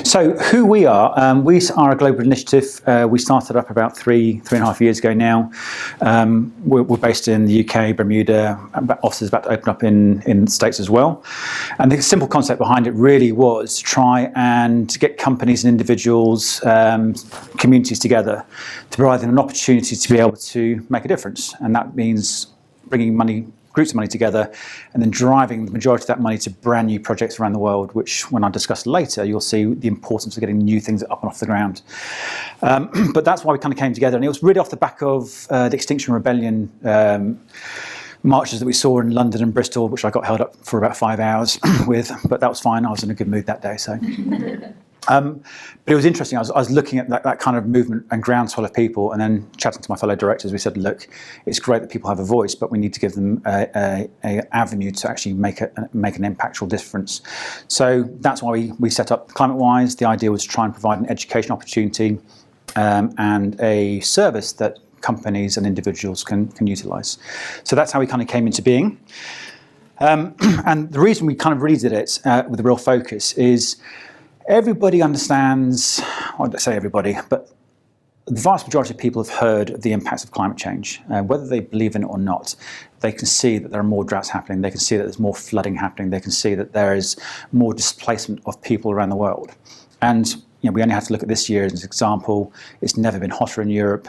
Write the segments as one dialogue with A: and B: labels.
A: So who we are a global initiative. We started up about three and a half years ago now. We're based in the UK, Bermuda, offices about to open up in the States as well. And the simple concept behind it really was to try and get companies and individuals, communities together to provide them an opportunity to be able to make a difference. And that means bringing groups of money together and then driving the majority of that money to brand new projects around the world, which when I discuss later, you'll see the importance of getting new things up and off the ground. But that's why we kind of came together. And it was really off the back of the Extinction Rebellion marches that we saw in London and Bristol, which I got held up for about 5 hours with, but that was fine. I was in a good mood that day. So. But it was interesting. I was looking at that kind of movement and groundswell of people, and then chatting to my fellow directors. We said, look, it's great that people have a voice, but we need to give them an avenue to actually make an impactful difference. So that's why we set up Clientwise. The idea was to try and provide an education opportunity and a service that companies and individuals can utilise. So that's how we kind of came into being. And the reason we kind of really did it with a real focus is everybody understands, I won't say everybody, but the vast majority of people have heard of the impacts of climate change. Whether they believe in it or not, they can see that there are more droughts happening, they can see that there's more flooding happening, they can see that there is more displacement of people around the world. And we only have to look at this year as an example. It's never been hotter in Europe,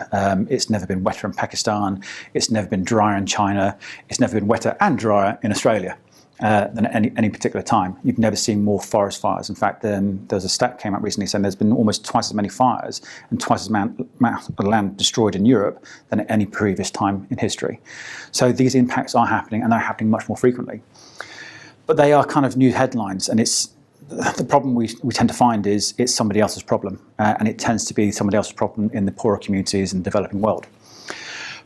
A: it's never been wetter in Pakistan, it's never been drier in China, it's never been wetter and drier in Australia. Than at any particular time. You've never seen more forest fires. In fact, there was a stat came out recently saying there's been almost twice as many fires and twice as much land destroyed in Europe than at any previous time in history. So these impacts are happening, and they're happening much more frequently. But they are kind of new headlines, and it's the problem we tend to find is it's somebody else's problem, and it tends to be somebody else's problem in the poorer communities and developing world.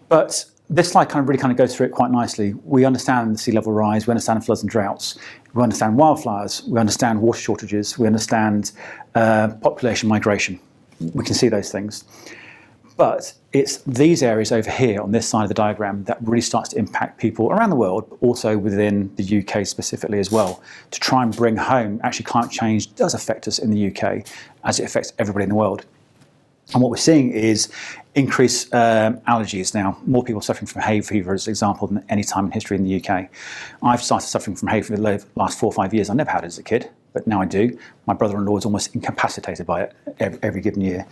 A: But this slide really goes through it quite nicely. We understand the sea level rise, we understand floods and droughts, we understand wildfires, we understand water shortages, we understand population migration. We can see those things. But it's these areas over here on this side of the diagram that really starts to impact people around the world, but also within the UK specifically as well, to try and bring home, actually climate change does affect us in the UK as it affects everybody in the world. And what we're seeing is increased allergies now. More people suffering from hay fever, as an example, than any time in history in the UK. I've started suffering from hay fever the last 4 or 5 years. I never had it as a kid, but now I do. My brother-in-law is almost incapacitated by it every given year.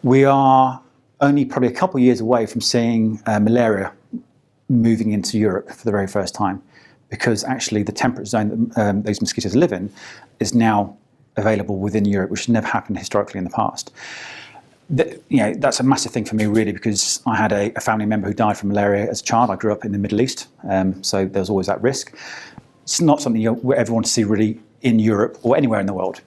A: We are only probably a couple of years away from seeing malaria moving into Europe for the very first time, because actually the temperate zone that those mosquitoes live in is now available within Europe, which has never happened historically in the past. That's a massive thing for me, really, because I had a family member who died from malaria as a child. I grew up in the Middle East, so there was always that risk. It's not something you ever want to see really in Europe or anywhere in the world.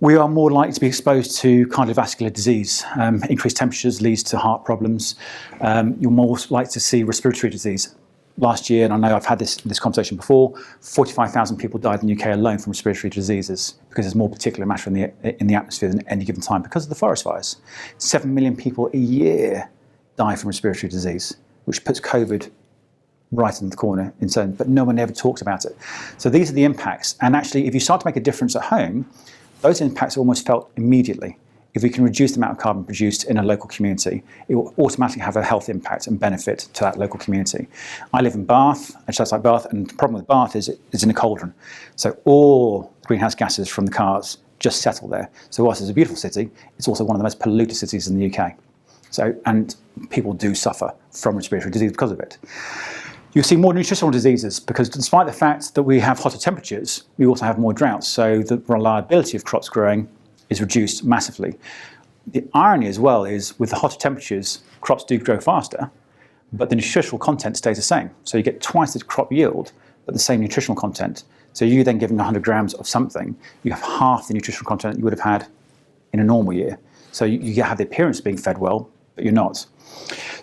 A: We are more likely to be exposed to cardiovascular disease. Increased temperatures leads to heart problems. You're more likely to see respiratory disease. Last year, and I know I've had this conversation before, 45,000 people died in the UK alone from respiratory diseases because there's more particulate matter in the atmosphere than at any given time because of the forest fires. 7 million people a year die from respiratory disease, which puts COVID right in the corner in certain, but no one ever talks about it. So these are the impacts. And actually, if you start to make a difference at home, those impacts are almost felt immediately. If we can reduce the amount of carbon produced in a local community, it will automatically have a health impact and benefit to that local community. I live in Bath, actually outside Bath, and the problem with Bath is it's in a cauldron. So all greenhouse gases from the cars just settle there. So whilst it's a beautiful city, it's also one of the most polluted cities in the UK. So, and people do suffer from respiratory disease because of it. You'll see more nutritional diseases because despite the fact that we have hotter temperatures, we also have more droughts. So the reliability of crops growing is reduced massively. The irony as well is with the hotter temperatures, crops do grow faster, but the nutritional content stays the same. So you get twice the crop yield, but the same nutritional content. So you then given 100 grams of something, you have half the nutritional content you would have had in a normal year. So you have the appearance of being fed well, but you're not.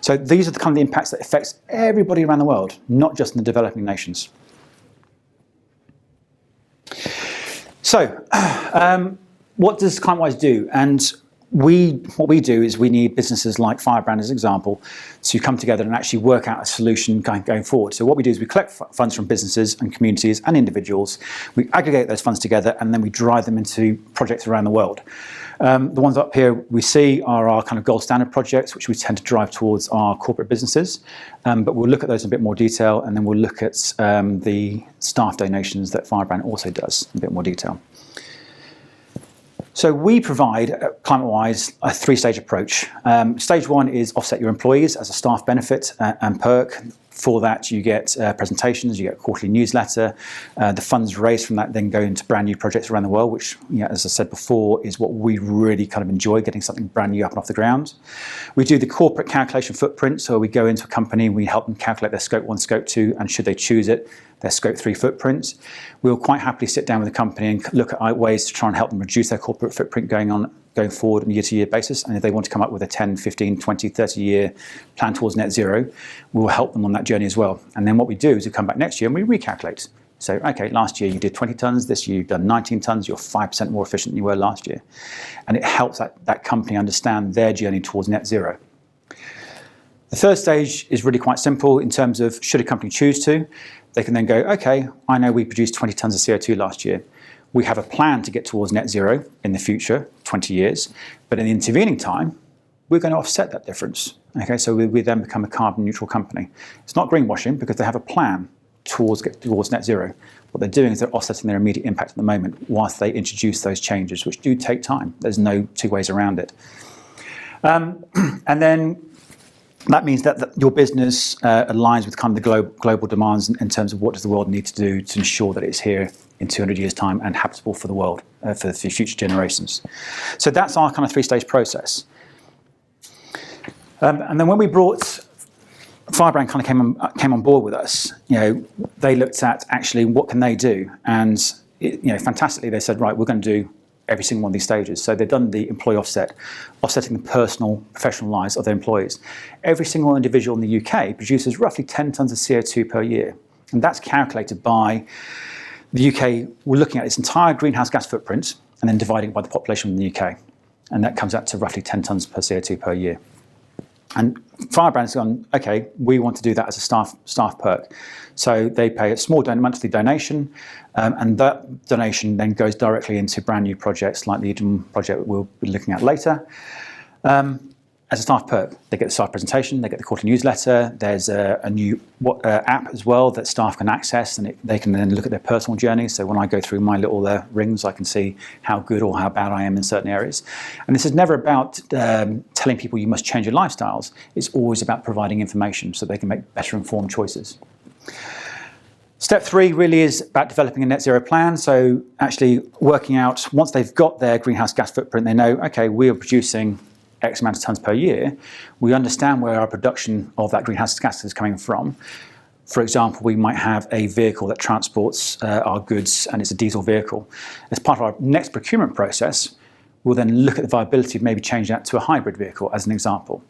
A: So these are the kind of the impacts that affects everybody around the world, not just in the developing nations. So, what does Clientwise do? And what we do is we need businesses like Firebrand, as an example, to come together and actually work out a solution going forward. So what we do is we collect funds from businesses and communities and individuals, we aggregate those funds together, and then we drive them into projects around the world. The ones up here we see are our kind of gold standard projects, which we tend to drive towards our corporate businesses. But we'll look at those in a bit more detail, and then we'll look at the staff donations that Firebrand also does in a bit more detail. So we provide, Clientwise, a three-stage approach. Stage one is offset your employees as a staff benefit and perk. For that, you get presentations, you get a quarterly newsletter. The funds raised from that then go into brand new projects around the world, which, as I said before, is what we really kind of enjoy, getting something brand new up and off the ground. We do the corporate calculation footprint, so we go into a company and we help them calculate their scope 1, scope 2, and should they choose it, their scope 3 footprint. We'll quite happily sit down with the company and look at ways to try and help them reduce their corporate footprint going forward on a year-to-year basis. And if they want to come up with a 10, 15, 20, 30-year plan towards net zero, we'll help them on that journey as well. And then what we do is we come back next year and we recalculate. So, okay, last year you did 20 tonnes, this year you've done 19 tonnes, you're 5% more efficient than you were last year. And it helps that company understand their journey towards net zero. The third stage is really quite simple in terms of should a company choose to, they can then go, okay, I know we produced 20 tonnes of CO2 last year. We have a plan to get towards net zero in the future, 20 years, but in the intervening time, we're going to offset that difference. Okay, so we then become a carbon neutral company. It's not greenwashing because they have a plan towards net zero. What they're doing is they're offsetting their immediate impact at the moment whilst they introduce those changes, which do take time. There's no two ways around it. And then that means that your business aligns with kind of the global demands in terms of what does the world need to do to ensure that it's here in 200 years' time and habitable for the world, for the future generations. So that's our kind of three-stage process. And then when we brought Firebrand kind of came on board with us, they looked at actually what can they do, and fantastically they said, right, we're going to do every single one of these stages. So they've done the employee offsetting the personal, professional lives of their employees. Every single individual in the UK produces roughly 10 tonnes of CO2 per year. And that's calculated by the UK. We're looking at its entire greenhouse gas footprint and then dividing it by the population in the UK. And that comes out to roughly 10 tonnes per CO2 per year. And Firebrand's gone, okay, we want to do that as a staff perk. So they pay a small monthly donation, and that donation then goes directly into brand new projects like the AWOM project we'll be looking at later. As a staff perk, they get the staff presentation, they get the quarterly newsletter. There's a new app as well that staff can access, and they can then look at their personal journey. So when I go through my little rings, I can see how good or how bad I am in certain areas. And this is never about telling people you must change your lifestyles. It's always about providing information so they can make better informed choices. Step 3 really is about developing a net zero plan. So actually working out, once they've got their greenhouse gas footprint, they know, okay, we are producing X amount of tonnes per year. We understand where our production of that greenhouse gas is coming from. For example, we might have a vehicle that transports our goods and it's a diesel vehicle. As part of our next procurement process, we'll then look at the viability of maybe changing that to a hybrid vehicle as an example.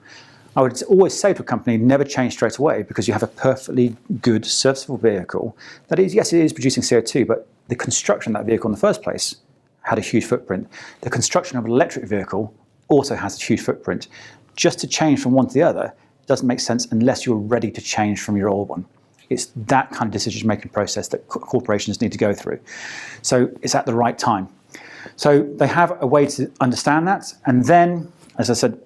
A: I would always say to a company, never change straight away because you have a perfectly good serviceable vehicle that is, yes, it is producing CO2, but the construction of that vehicle in the first place had a huge footprint. The construction of an electric vehicle also has a huge footprint. Just to change from one to the other doesn't make sense unless you're ready to change from your old one. It's that kind of decision-making process that corporations need to go through. So it's at the right time. So they have a way to understand that. And then, as I said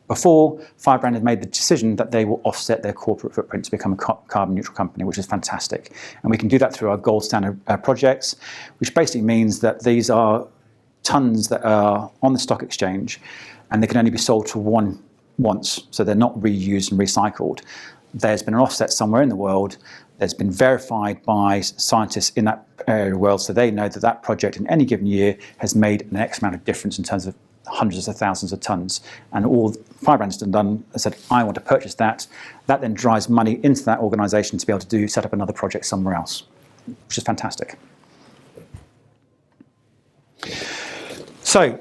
A: before, Firebrand have made the decision that they will offset their corporate footprint to become a carbon neutral company, which is fantastic. And we can do that through our gold standard projects, which basically means that these are tonnes that are on the stock exchange and they can only be sold to once, so they're not reused and recycled. There's been an offset somewhere in the world that's been verified by scientists in that area of the world, so they know that that project in any given year has made an X amount of difference in terms of hundreds of thousands of tonnes. And all Firebrand's done, I said, I want to purchase that. That then drives money into that organisation to be able to set up another project somewhere else, which is fantastic. So,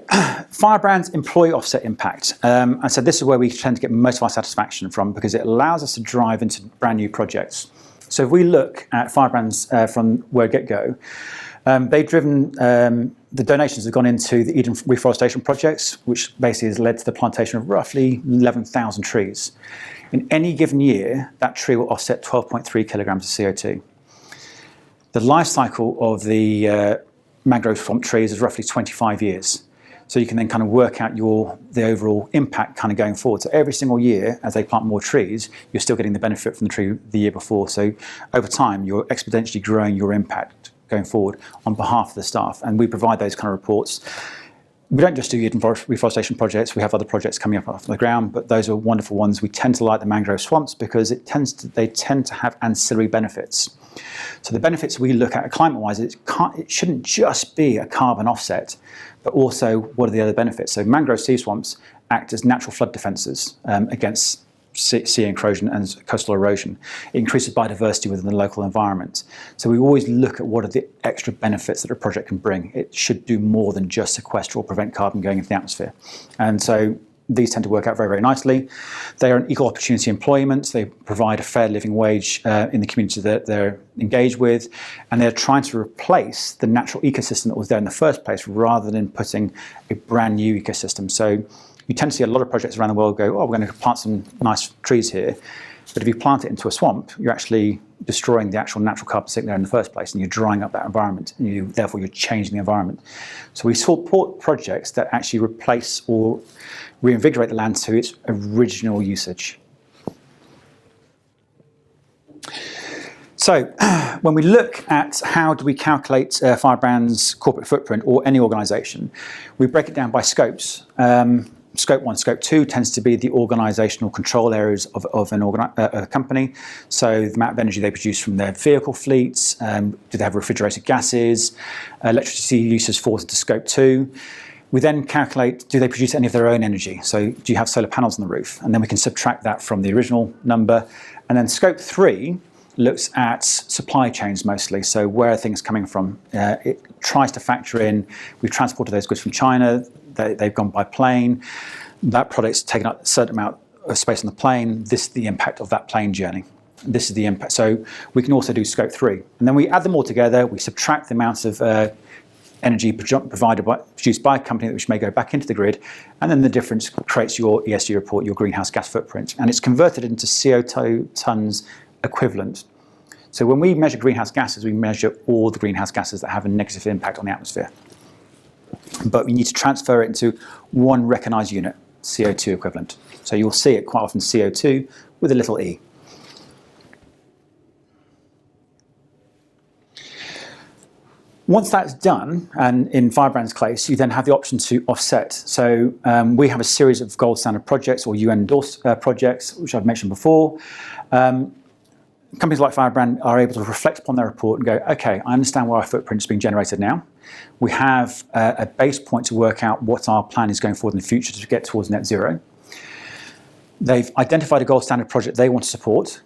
A: Firebrand's employee offset impact. I said this is where we tend to get most of our satisfaction from because it allows us to drive into brand new projects. So if we look at Firebrand's from word get-go, they've driven the donations have gone into the Eden reforestation projects, which basically has led to the plantation of roughly 11,000 trees. In any given year, that tree will offset 12.3 kilograms of CO2. The life cycle of the mangrove swamp trees is roughly 25 years. So you can then kind of work out the overall impact kind of going forward. So every single year, as they plant more trees, you're still getting the benefit from the tree the year before. So over time, you're exponentially growing your impact going forward on behalf of the staff. And we provide those kind of reports. We don't just do Eden reforestation projects. We have other projects coming up off the ground, but those are wonderful ones. We tend to like the mangrove swamps because they tend to have ancillary benefits. So the benefits we look at Clientwise, it shouldn't just be a carbon offset, but also what are the other benefits? So mangrove sea swamps act as natural flood defences against sea encroaching and coastal erosion. It increases biodiversity within the local environment. So we always look at what are the extra benefits that a project can bring. It should do more than just sequester or prevent carbon going into the atmosphere. And so these tend to work out very, very nicely. They are an equal opportunity employment. They provide a fair living wage in the community that they're engaged with. And they're trying to replace the natural ecosystem that was there in the first place rather than putting a brand new ecosystem. So you tend to see a lot of projects around the world go, oh, we're going to plant some nice trees here. But if you plant it into a swamp, you're actually destroying the actual natural carbon sink there in the first place, and you're drying up that environment, and therefore you're changing the environment. So we support projects that actually replace or reinvigorate the land to its original usage. So when we look at how do we calculate Firebrand's corporate footprint or any organisation, we break it down by scopes. Scope 1, Scope 2 tends to be the organisational control areas of a company. So the amount of energy they produce from their vehicle fleets, do they have refrigerated gases, electricity uses falls into Scope 2. We then calculate, do they produce any of their own energy? So do you have solar panels on the roof? And then we can subtract that from the original number. And then Scope 3 looks at supply chains mostly, so where are things coming from? It tries to factor in, we've transported those goods from China, they've gone by plane, that product's taken up a certain amount of space on the plane, this is the impact of that plane journey. This is the impact. So we can also do Scope 3. And then we add them all together, we subtract the amounts of energy produced by a company which may go back into the grid, and then the difference creates your ESG report, your greenhouse gas footprint. And it's converted into CO2 tonnes equivalent. So when we measure greenhouse gases, we measure all the greenhouse gases that have a negative impact on the atmosphere. But we need to transfer it into one recognised unit, CO2 equivalent. So you'll see it quite often CO2 with a little e. Once that's done, and in Firebrand's case, you then have the option to offset. So we have a series of gold standard projects or UN endorsed projects, which I've mentioned before. Companies like Firebrand are able to reflect upon their report and go, okay, I understand where our footprint is being generated now. We have a base point to work out what our plan is going forward in the future to get towards net zero. They've identified a gold standard project they want to support,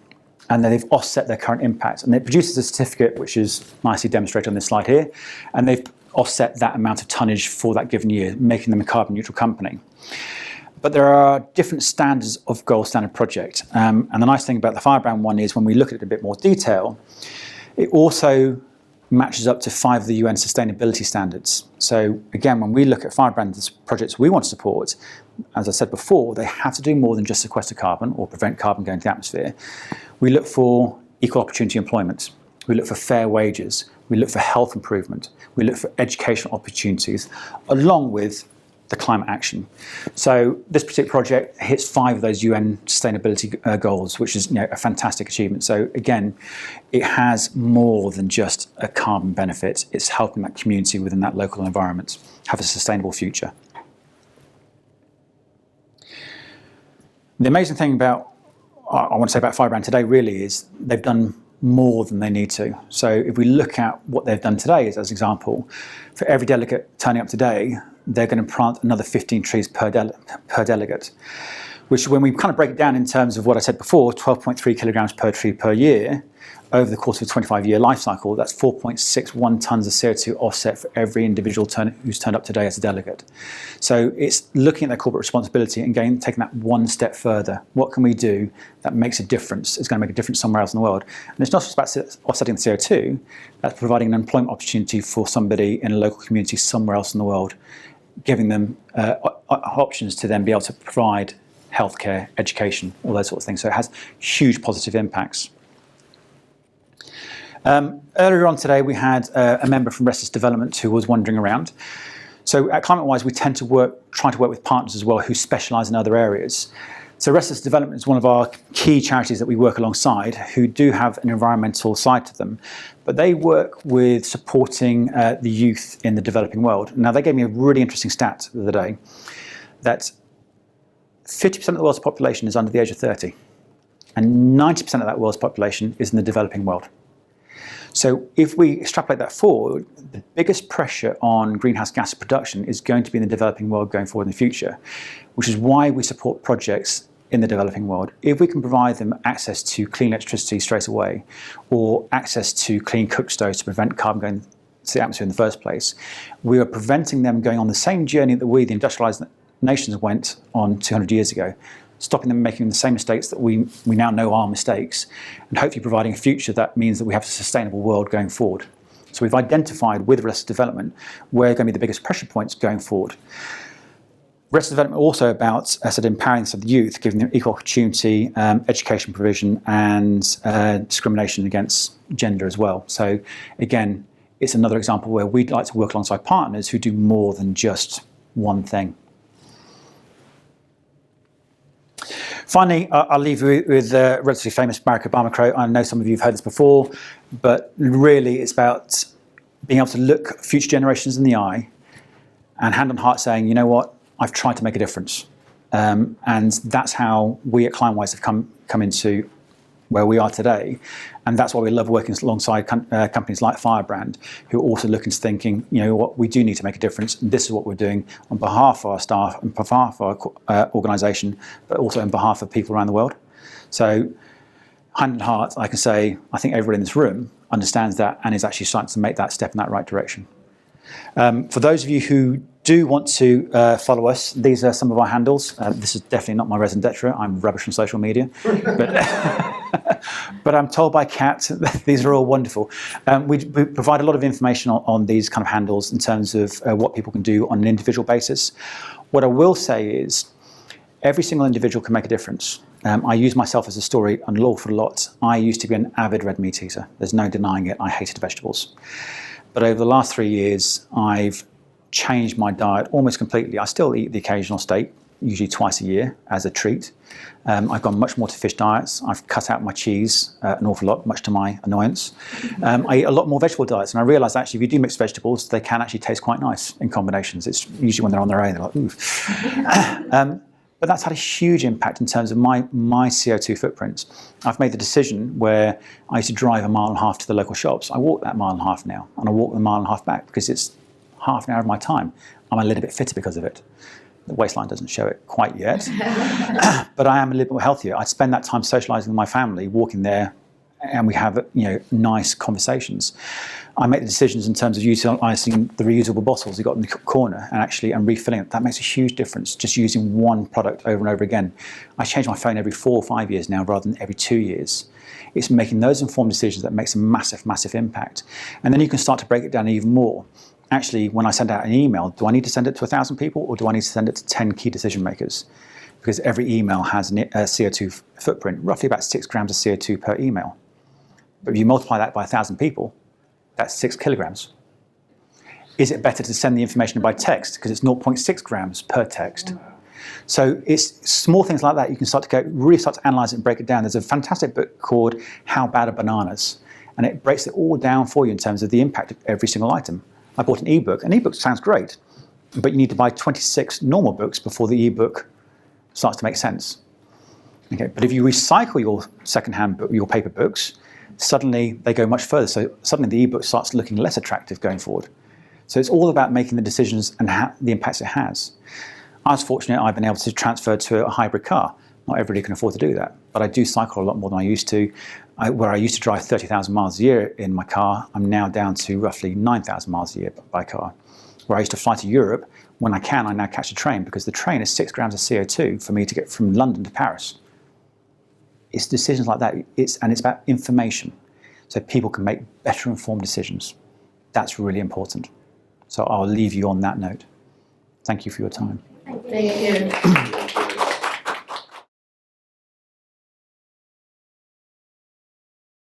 A: and then they've offset their current impact. And it produces a certificate, which is nicely demonstrated on this slide here, and they've offset that amount of tonnage for that given year, making them a carbon neutral company. But there are different standards of gold standard project. And the nice thing about the Firebrand one is when we look at it in a bit more detail, it also matches up to 5 of the UN sustainability standards. So again, when we look at Firebrand's projects we want to support, as I said before, they have to do more than just sequester carbon or prevent carbon going to the atmosphere. We look for equal opportunity employment. We look for fair wages. We look for health improvement. We look for educational opportunities, along with the climate action. So this particular project hits 5 of those UN sustainability goals, which is a fantastic achievement. So again, it has more than just a carbon benefit. It's helping that community within that local environment have a sustainable future. The amazing thing I want to say about Firebrand today really is they've done more than they need to. So if we look at what they've done today as an example, for every delegate turning up today, they're going to plant another 15 trees per delegate, which when we kind of break it down in terms of what I said before, 12.3 kilograms per tree per year, over the course of a 25-year life cycle, that's 4.61 tonnes of CO2 offset for every individual who's turned up today as a delegate. So it's looking at their corporate responsibility and taking that one step further. What can we do that makes a difference? It's going to make a difference somewhere else in the world. And it's not just about offsetting the CO2, that's providing an employment opportunity for somebody in a local community somewhere else in the world, giving them options to then be able to provide healthcare, education, all those sorts of things. So it has huge positive impacts. Earlier on today, we had a member from Restless Development who was wandering around. So at Clientwise, we tend to try to work with partners as well who specialise in other areas. So Restless Development is one of our key charities that we work alongside, who do have an environmental side to them, but they work with supporting the youth in the developing world. Now, they gave me a really interesting stat the other day, that 50% of the world's population is under the age of 30, and 90% of that world's population is in the developing world. So if we extrapolate that forward, the biggest pressure on greenhouse gas production is going to be in the developing world going forward in the future, which is why we support projects in the developing world. If we can provide them access to clean electricity straight away, or access to clean cook stoves to prevent carbon going to the atmosphere in the first place, we are preventing them going on the same journey that we, the industrialized nations, went on 200 years ago, stopping them making the same mistakes that we now know are mistakes, and hopefully providing a future that means that we have a sustainable world going forward. So we've identified with Restless Development where are going to be the biggest pressure points going forward. Restless Development also about empowering the youth, giving them equal opportunity, education provision, and discrimination against gender as well. So again, it's another example where we'd like to work alongside partners who do more than just one thing. Finally, I'll leave you with the relatively famous Barack Obama quote. I know some of you have heard this before, but really it's about being able to look future generations in the eye and hand on heart saying, you know what, I've tried to make a difference. And that's how we at Clientwise have come into where we are today. And that's why we love working alongside companies like Firebrand, who are also looking to thinking, you know what, we do need to make a difference. And this is what we're doing on behalf of our staff, on behalf of our organisation, but also on behalf of people around the world. So hand on heart, I can say, I think everyone in this room understands that and is actually starting to make that step in that right direction. For those of you who do want to follow us, these are some of our handles. This is definitely not my raison d'etre. I'm rubbish on social media. But I'm told by Kat, these are all wonderful. We provide a lot of information on these kind of handles in terms of what people can do on an individual basis. What I will say is every single individual can make a difference. I use myself as a story an awful lot. I used to be an avid red meat eater. There's no denying it. I hated vegetables. But over the last 3 years, I've changed my diet almost completely. I still eat the occasional steak, usually twice a year as a treat. I've gone much more to fish diets. I've cut out my cheese an awful lot, much to my annoyance. I eat a lot more vegetable diets, and I realised actually if you do mix vegetables, they can actually taste quite nice in combinations. It's usually when they're on their own, they're like, ooh. But that's had a huge impact in terms of my CO2 footprint. I've made the decision where I used to drive 1.5 miles to the local shops. I walk that 1.5 miles now, and I walk the 1.5 miles back because it's half an hour of my time. I'm a little bit fitter because of it. The waistline doesn't show it quite yet, but I am a little bit more healthier. I spend that time socialising with my family, walking there, and we have nice conversations. I make the decisions in terms of utilising the reusable bottles you got in the corner and refilling it. That makes a huge difference, just using one product over and over again. I change my phone every 4 or 5 years now rather than every 2 years. It's making those informed decisions that makes a massive, massive impact. And then you can start to break it down even more. Actually, when I send out an email, do I need to send it to 1,000 people or do I need to send it to 10 key decision makers? Because every email has a CO2 footprint, roughly about 6 grams of CO2 per email. But if you multiply that by 1,000 people, that's 6 kilograms. Is it better to send the information by text because it's 0.6 grams per text? So it's small things like that. You can really start to analyze it and break it down. There's a fantastic book called How Bad Are Bananas? And it breaks it all down for you in terms of the impact of every single item. I bought an ebook. An ebook sounds great, but you need to buy 26 normal books before the ebook starts to make sense. Okay, but if you recycle your secondhand book, your paper books, suddenly they go much further. So suddenly the ebook starts looking less attractive going forward. So it's all about making the decisions and the impacts it has. I was fortunate I've been able to transfer to a hybrid car. Not everybody can afford to do that, but I do cycle a lot more than I used to. Where I used to drive 30,000 miles a year in my car, I'm now down to roughly 9,000 miles a year by car. Where I used to fly to Europe, when I can, I now catch a train, because the train is 6 grams of CO2 for me to get from London to Paris. It's decisions like that, and it's about information, so people can make better informed decisions. That's really important. So I'll leave you on that note. Thank you for your time.
B: Thank you.